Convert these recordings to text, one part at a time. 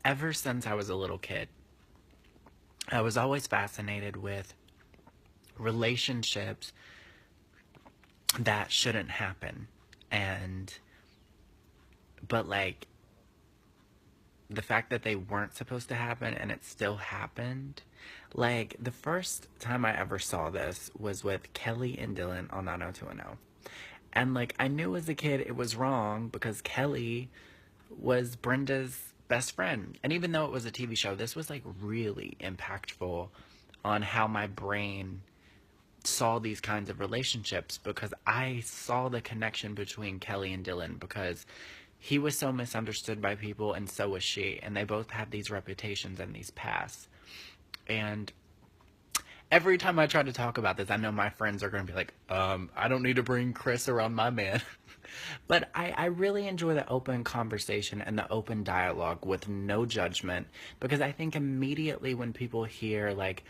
ever since I was a little kid, I was always fascinated with relationships that shouldn't happen. And, but like, the fact that they weren't supposed to happen and it still happened. Like, the first time I ever saw this was with Kelly and Dylan on 90210. And, like, I knew as a kid it was wrong because Kelly was Brenda's best friend. And even though it was a TV show, this was, like, really impactful on how my brain saw these kinds of relationships because I saw the connection between Kelly and Dylan because he was so misunderstood by people and so was she, and they both had these reputations and these pasts. And every time I try to talk about this, I know my friends are going to be like, I don't need to bring Chris around my man. But I really enjoy the open conversation and the open dialogue with no judgment because I think immediately when people hear, like,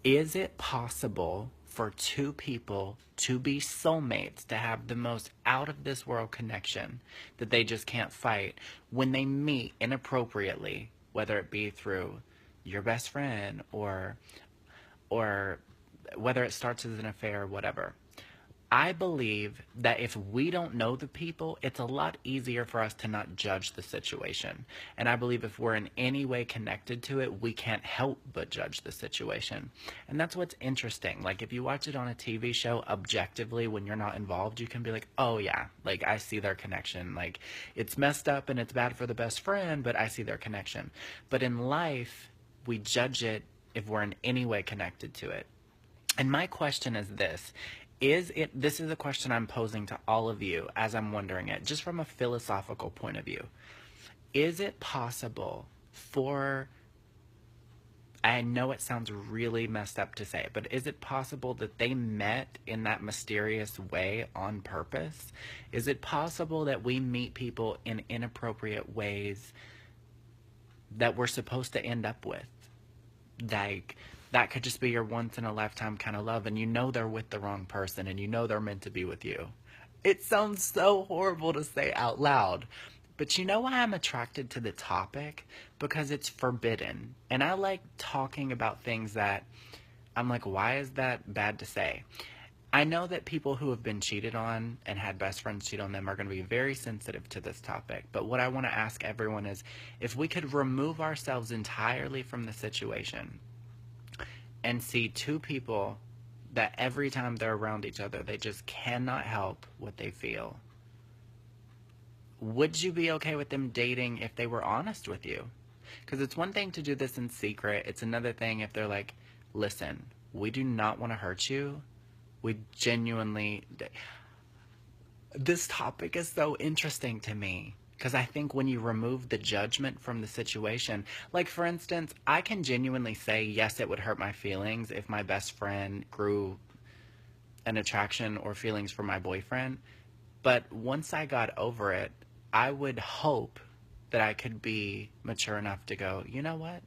is it possible for two people to be soulmates, to have the most out of this world connection that they just can't fight when they meet inappropriately, whether it be through your best friend or whether it starts as an affair or whatever. I believe that if we don't know the people, it's a lot easier for us to not judge the situation. And I believe if we're in any way connected to it, we can't help but judge the situation. And that's what's interesting. Like, if you watch it on a TV show objectively, when you're not involved, you can be like, oh yeah, like, I see their connection. Like, it's messed up and it's bad for the best friend, but I see their connection. But in life, we judge it if we're in any way connected to it. And my question is this. This is a question I'm posing to all of you as I'm wondering it, just from a philosophical point of view. Is it possible for, I know it sounds really messed up to say, but is it possible that they met in that mysterious way on purpose? Is it possible that we meet people in inappropriate ways that we're supposed to end up with? Like, that could just be your once in a lifetime kind of love, and you know they're with the wrong person and you know they're meant to be with you. It sounds so horrible to say out loud, but you know why I'm attracted to the topic? Because it's forbidden, and I like talking about things that I'm like, why is that bad to say? I know that people who have been cheated on and had best friends cheat on them are going to be very sensitive to this topic. But what I want to ask everyone is, if we could remove ourselves entirely from the situation and see two people that every time they're around each other, they just cannot help what they feel, would you be okay with them dating if they were honest with you? Because it's one thing to do this in secret. It's another thing if they're like, listen, we do not want to hurt you. We genuinely... This topic is so interesting to me because I think when you remove the judgment from the situation, like, for instance, I can genuinely say, yes, it would hurt my feelings if my best friend grew an attraction or feelings for my boyfriend. But once I got over it, I would hope that I could be mature enough to go, you know what?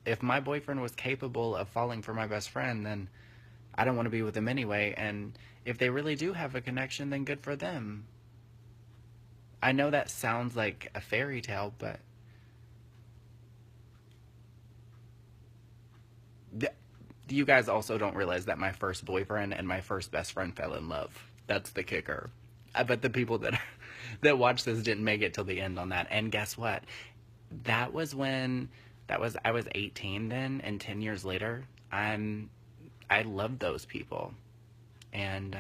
If my boyfriend was capable of falling for my best friend, then I don't want to be with them anyway. And if they really do have a connection, then good for them. I know that sounds like a fairy tale, but you guys also don't realize that my first boyfriend and my first best friend fell in love. That's the kicker. I bet the people that that watch this didn't make it till the end on that. And guess what? That was when I was 18 then, and 10 years later, I loved those people, and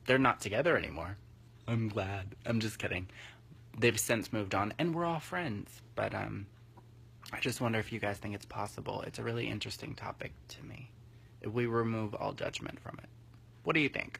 they're not together anymore. I'm glad. I'm just kidding. They've since moved on, and we're all friends. But I just wonder if you guys think it's possible. It's a really interesting topic to me. If we remove all judgment from it. What do you think?